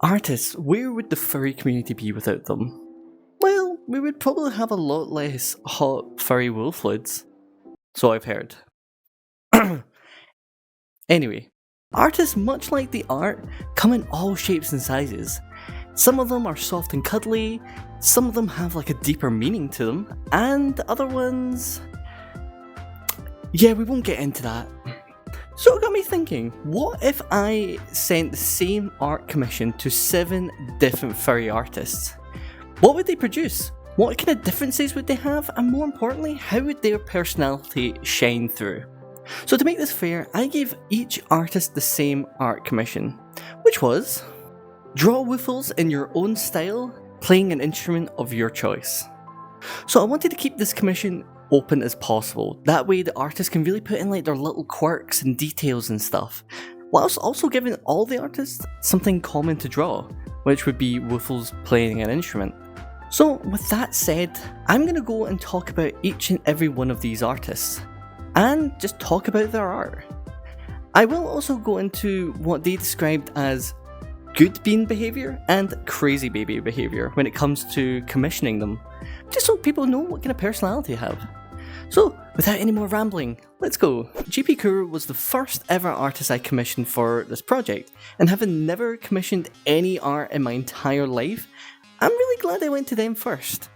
Artists, where would the furry community be without them? Well, we would probably have a lot less hot furry wolfloods. So I've heard. Anyway, artists, much like the art, come in all shapes and sizes. Some of them are soft and cuddly, some of them have like a deeper meaning to them, and other ones... Yeah, we won't get into that. So it got me thinking, what if I sent the same art commission to 7 different furry artists? What would they produce? What kind of differences would they have? And more importantly, how would their personality shine through? So to make this fair, I gave each artist the same art commission, which was draw woofles in your own style, playing an instrument of your choice. So I wanted to keep this commission open as possible. That way the artists can really put in like their little quirks and details and stuff, whilst also giving all the artists something common to draw, which would be woofles playing an instrument. So with that said, I'm going to go and talk about each and every one of these artists, and just talk about their art. I will also go into what they described as good bean behaviour and crazy baby behaviour when it comes to commissioning them, just so people know what kind of personality they have. So, without any more rambling, let's go. JPKuro was the first ever artist I commissioned for this project, and having never commissioned any art in my entire life, I'm really glad I went to them first.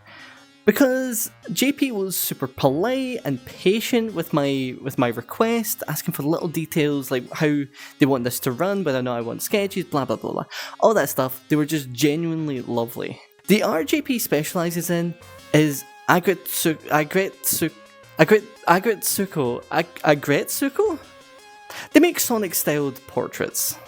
Because JP was super polite and patient with my request, asking for little details like how they want this to run, whether or not I want sketches, blah blah blah blah. All that stuff, they were just genuinely lovely. The art JP specialises in is Agretsuko. They make Sonic styled portraits.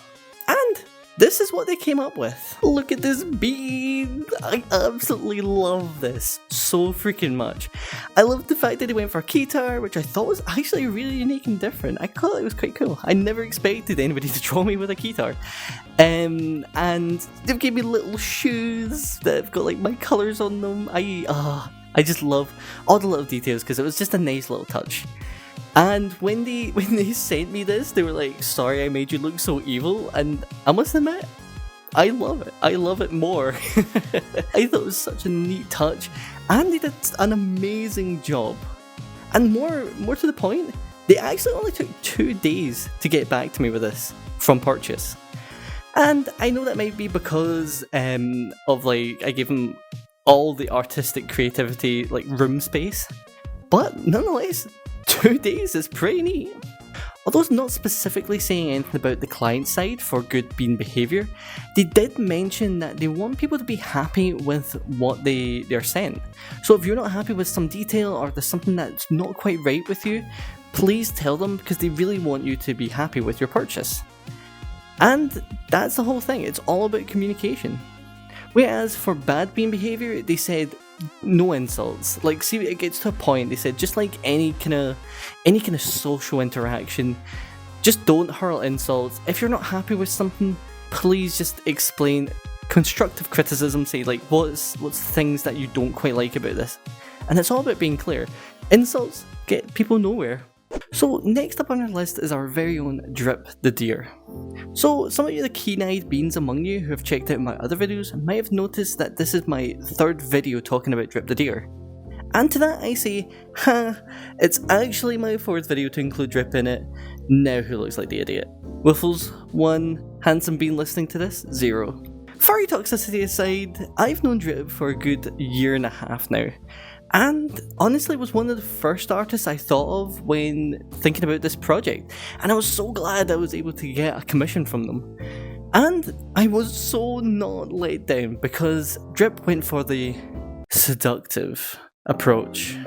And this is what they came up with. Look at this bean! I absolutely love this so freaking much. I love the fact that they went for a keytar, which I thought was actually really unique and different. I thought it was quite cool. I never expected anybody to draw me with a keytar. And they've gave me little shoes that have got like my colours on them. I just love all the little details because it was just a nice little touch. And when they sent me this, they were like, sorry I made you look so evil, and I must admit, I love it. I love it more. I thought it was such a neat touch, and they did an amazing job. And more to the point, they actually only took 2 days to get back to me with this from purchase. And I know that might be because of like, I gave them all the artistic creativity, like room space, but nonetheless, 2 days is pretty neat. Although it's not specifically saying anything about the client side for good bean behaviour, they did mention that they want people to be happy with what they're sent. So if you're not happy with some detail or there's something that's not quite right with you, please tell them because they really want you to be happy with your purchase. And that's the whole thing, it's all about communication. Whereas for bad bean behaviour, they said no insults. Like, see, it gets to a point, they said just like any kind of social interaction, just don't hurl insults. If you're not happy with something, please just explain. Constructive criticism, say like what's things that you don't quite like about this. And it's all about being clear. Insults get people nowhere. So next up on our list is our very own DripTheDeer. So some of you the keen-eyed beans among you who have checked out my other videos might have noticed that this is my 3rd video talking about DripTheDeer. And to that I say, it's actually my 4th video to include Drip in it. Now who looks like the idiot? Wiffles, 1. Handsome bean listening to this, 0. Furry toxicity aside, I've known Drip for a good 1.5 years now. And honestly was one of the first artists I thought of when thinking about this project, and I was so glad I was able to get a commission from them. And I was so not let down because Drip went for the seductive approach.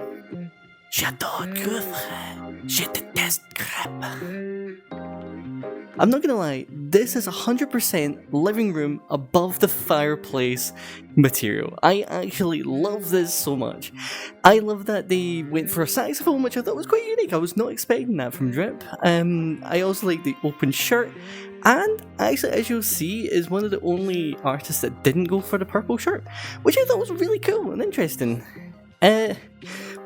J'adore Guthre, je déteste crêpes. I'm not gonna lie, this is 100% living room above the fireplace material. I actually love this so much. I love that they went for a saxophone, which I thought was quite unique. I was not expecting that from Drip. I also like the open shirt, and actually, as you'll see, is one of the only artists that didn't go for the purple shirt, which I thought was really cool and interesting. But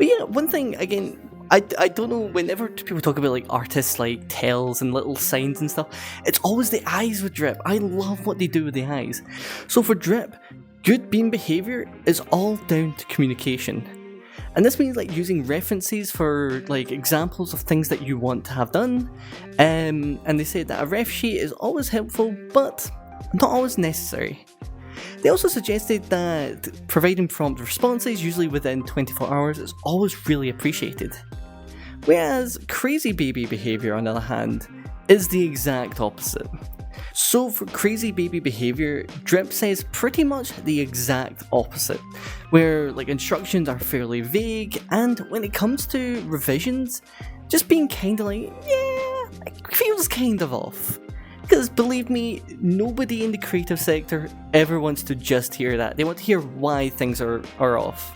yeah, one thing, again, I don't know, whenever people talk about like artists like tails and little signs and stuff, it's always the eyes with Drip. I love what they do with the eyes. So for Drip, good bean behaviour is all down to communication. And this means like using references for like examples of things that you want to have done. And they say that a ref sheet is always helpful, but not always necessary. They also suggested that providing prompt responses, usually within 24 hours, is always really appreciated. Whereas crazy baby behaviour, on the other hand, is the exact opposite. So for crazy baby behaviour, Drip says pretty much the exact opposite, where like instructions are fairly vague, and when it comes to revisions, just being kinda like, yeah, it feels kind of off. Because believe me, nobody in the creative sector ever wants to just hear that. They want to hear why things are off.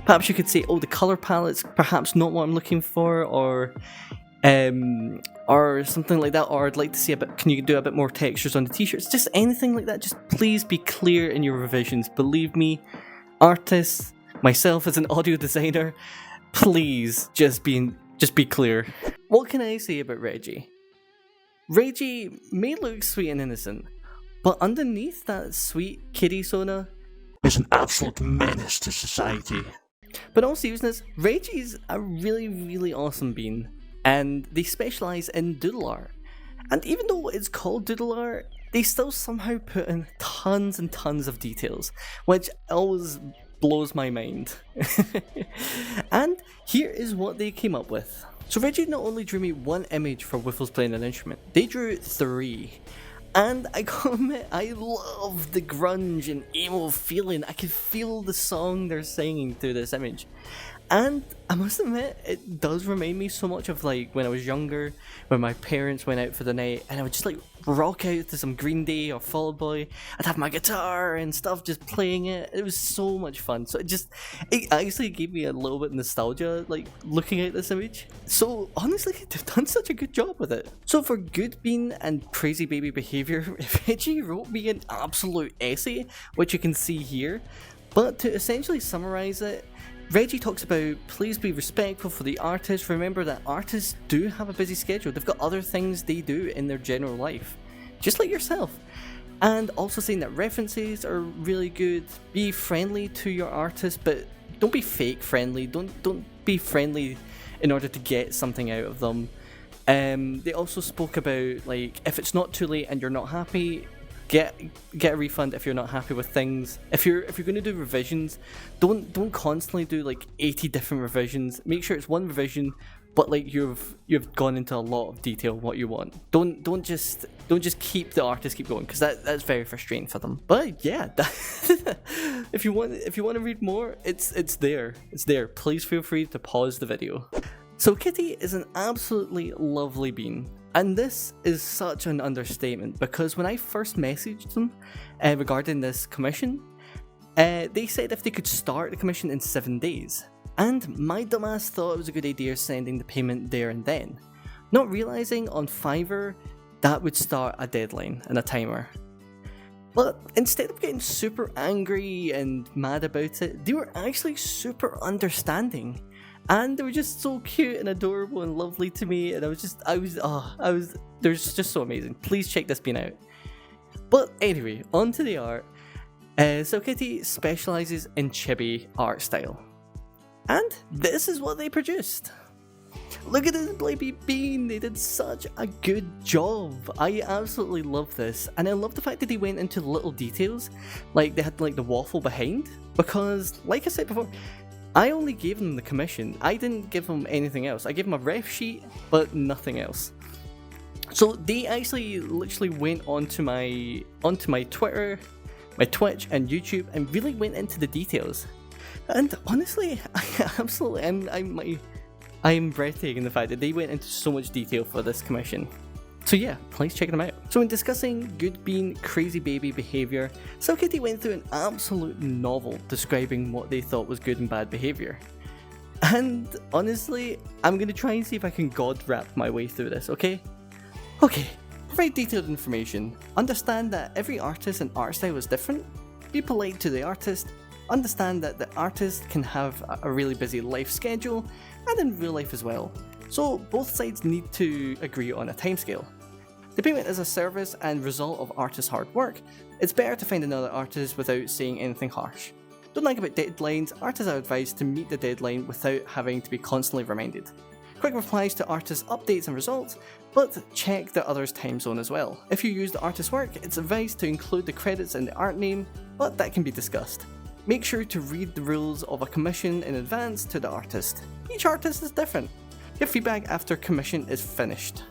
Perhaps you could say, oh, the colour palette's perhaps not what I'm looking for, or something like that, or I'd like to see a bit, can you do a bit more textures on the t-shirts? Just anything like that, just please be clear in your revisions. Believe me, artists, myself as an audio designer, please just be clear. What can I say about Reggie? Reggie may look sweet and innocent, but underneath that sweet kitty Sona is an absolute menace to society. But in all seriousness, Reggie's a really, really awesome bean, and they specialise in doodle art. And even though it's called doodle art, they still somehow put in tons and tons of details, which always blows my mind. And here is what they came up with. So Reggie not only drew me one image for Whiffles playing an instrument, they drew 3. And I gotta admit, I love the grunge and emo feeling. I can feel the song they're singing through this image. And I must admit, it does remind me so much of like when I was younger, when my parents went out for the night and I would just like rock out to some Green Day or Fall Out Boy. I'd have my guitar and stuff just playing it. It was so much fun. So it actually gave me a little bit of nostalgia like looking at this image. So honestly, they've done such a good job with it. So for good bean and crazy baby behaviour, Reggie wrote me an absolute essay, which you can see here. But to essentially summarise it, Reggie talks about, please be respectful for the artist. Remember that artists do have a busy schedule. They've got other things they do in their general life, just like yourself. And also saying that references are really good. Be friendly to your artist, but don't be fake friendly. Don't be friendly in order to get something out of them. They also spoke about like if it's not too late and you're not happy, get a refund if you're not happy with things. If you're going to do revisions, don't constantly do like 80 different revisions. Make sure it's one revision, but like you've gone into a lot of detail what you want. Don't just keep the artist keep going, because that's very frustrating for them. But yeah, if you want to read more, it's there. Please feel free to pause the video. So Kitty is an absolutely lovely bean. And this is such an understatement, because when I first messaged them regarding this commission, they said if they could start the commission in 7 days. And my dumbass thought it was a good idea sending the payment there and then, not realising on Fiverr that would start a deadline and a timer. But instead of getting super angry and mad about it, they were actually super understanding. And they were just so cute and adorable and lovely to me, and they're just so amazing. Please check this bean out. But anyway, on to the art. Silkitte specialises in chibi art style. And this is what they produced. Look at this baby bean, they did such a good job. I absolutely love this, and I love the fact that they went into little details, like they had like the waffle behind, because like I said before, I only gave them the commission. I didn't give them anything else. I gave them a ref sheet, but nothing else. So they actually literally went onto my Twitter, my Twitch, and YouTube, and really went into the details. And honestly, I'm breathtaking in the fact that they went into so much detail for this commission. So yeah, please check them out. So in discussing good bean, crazy baby behaviour, Silkitte went through an absolute novel describing what they thought was good and bad behaviour. And honestly, I'm going to try and see if I can god rap my way through this, okay? Okay, provide detailed information. Understand that every artist and art style is different. Be polite to the artist, understand that the artist can have a really busy life schedule and in real life as well, so both sides need to agree on a timescale. The payment is a service and result of artists' hard work. It's better to find another artist without saying anything harsh. Don't think about deadlines, artists are advised to meet the deadline without having to be constantly reminded. Quick replies to artists' updates and results, but check the other's time zone as well. If you use the artist's work, it's advised to include the credits in the art name, but that can be discussed. Make sure to read the rules of a commission in advance to the artist. Each artist is different. Give feedback after commission is finished.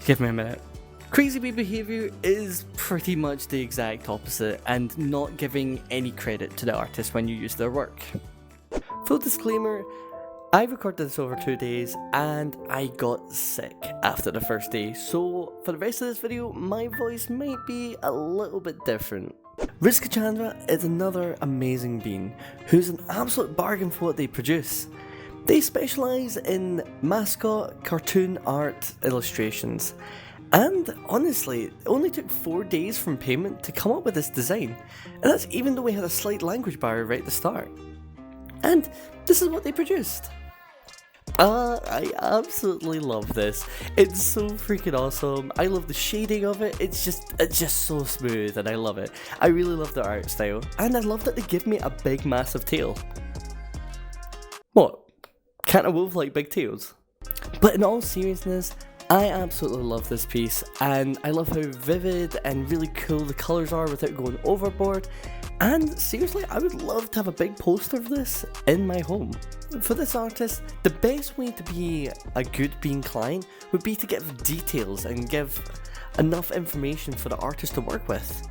Give me a minute. Crazy baby behaviour is pretty much the exact opposite and not giving any credit to the artist when you use their work. Full disclaimer, I recorded this over 2 days and I got sick after the first day, so for the rest of this video my voice might be a little bit different. Rizki Chandra is another amazing bean who's an absolute bargain for what they produce. They specialise in mascot cartoon art illustrations. And honestly, it only took 4 days from payment to come up with this design, and that's even though we had a slight language barrier right at the start. And this is what they produced. I absolutely love this. It's so freaking awesome. I love the shading of it. It's just so smooth and I love it. I really love the art style, and I love that they give me a big massive tail. What? Can't a wolf like big tails? But in all seriousness, I absolutely love this piece, and I love how vivid and really cool the colours are without going overboard, and seriously, I would love to have a big poster of this in my home. For this artist, the best way to be a good bean client would be to give details and give enough information for the artist to work with.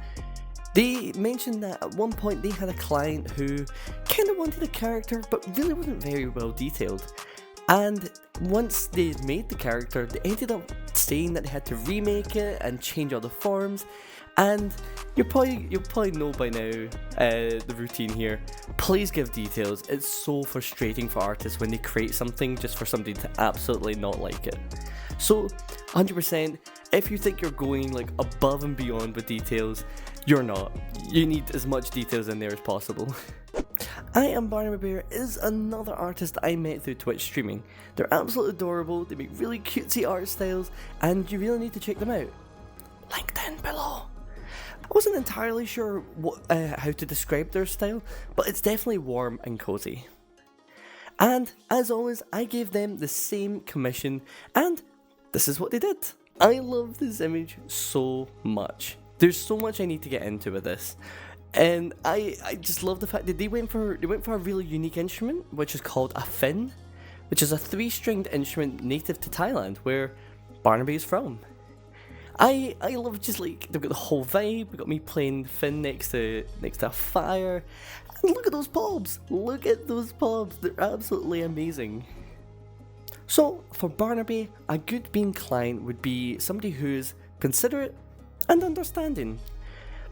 They mentioned that at one point they had a client who kind of wanted a character but really wasn't very well detailed. And once they had made the character, they ended up saying that they had to remake it and change all the forms. And you'll probably know by now the routine here. Please give details. It's so frustrating for artists when they create something just for somebody to absolutely not like it. So 100%, if you think you're going like above and beyond with details, you're not. You need as much details in there as possible. IAmBarnabyBear is another artist I met through Twitch streaming. They're absolutely adorable, they make really cutesy art styles, and you really need to check them out. Link down below. I wasn't entirely sure how to describe their style, but it's definitely warm and cozy. And as always, I gave them the same commission, and this is what they did. I love this image so much. There's so much I need to get into with this. And I just love the fact that they went for a really unique instrument, which is called a fin, which is a 3-stringed instrument native to Thailand, where Barnaby is from. I love just like they've got the whole vibe. We got me playing fin next to a fire, and look at those pobs! Look at those pobs! They're absolutely amazing. So for Barnaby, a good bean client would be somebody who's considerate and understanding,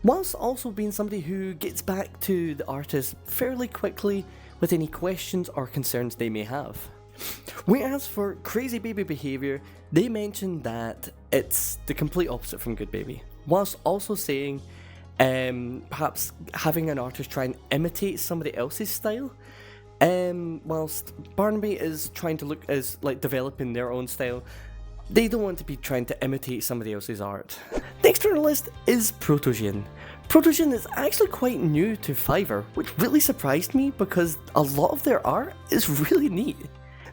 whilst also being somebody who gets back to the artist fairly quickly with any questions or concerns they may have. Whereas for crazy baby behaviour, they mentioned that it's the complete opposite from good baby, whilst also saying perhaps having an artist try and imitate somebody else's style, whilst Barnaby is trying to look as like developing their own style. They don't want to be trying to imitate somebody else's art. Next on the list is Protojhon. Protojhon is actually quite new to Fiverr, which really surprised me because a lot of their art is really neat.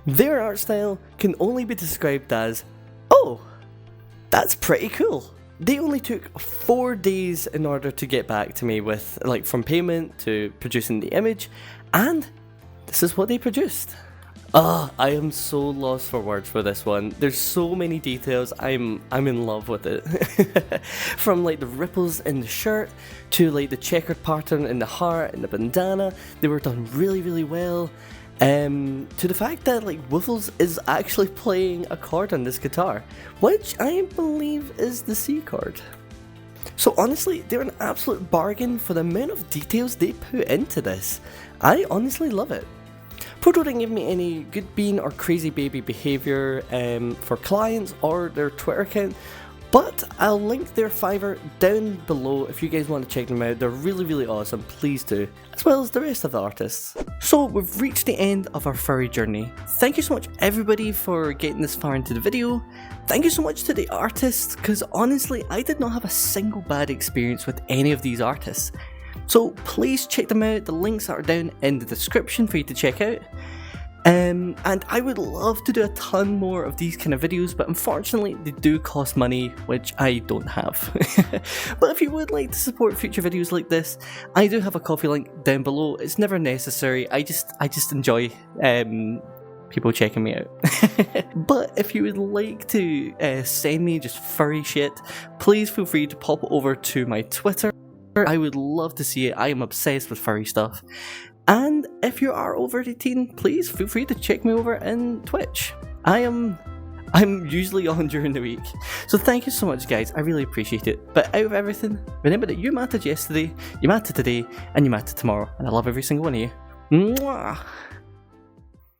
Their art style can only be described as, oh, that's pretty cool. They only took 4 days in order to get back to me with, like, from payment to producing the image, and this is what they produced. I am so lost for words for this one. There's so many details. I'm in love with it. From like the ripples in the shirt to like the checkered pattern in the heart and the bandana, they were done really, really well. To the fact that like Woofles is actually playing a chord on this guitar, which I believe is the C chord. So honestly, they're an absolute bargain for the amount of details they put into this. I honestly love it. Proto didn't give me any good bean or crazy baby behaviour for clients or their Twitter account, But I'll link their Fiverr down below if you guys want to check them out. They're really, really awesome, please do, as well as the rest of the artists. So we've reached the end of our furry journey. Thank you so much everybody for getting this far into the video. Thank you so much to the artists, because honestly I did not have a single bad experience with any of these artists. So please check them out, the links are down in the description for you to check out. And I would love to do a ton more of these kind of videos, but unfortunately they do cost money, which I don't have. But if you would like to support future videos like this, I do have a Ko-fi link down below. It's never necessary, I just enjoy people checking me out. But if you would like to send me just furry shit, please feel free to pop over to my Twitter. I would love to see it. I am obsessed with furry stuff. And if you are over 18, please feel free to check me over in Twitch. I'm usually on during the week. So thank you so much guys, I really appreciate it. But out of everything, remember that you mattered yesterday, you mattered today, and you mattered tomorrow. And I love every single one of you. Mwah!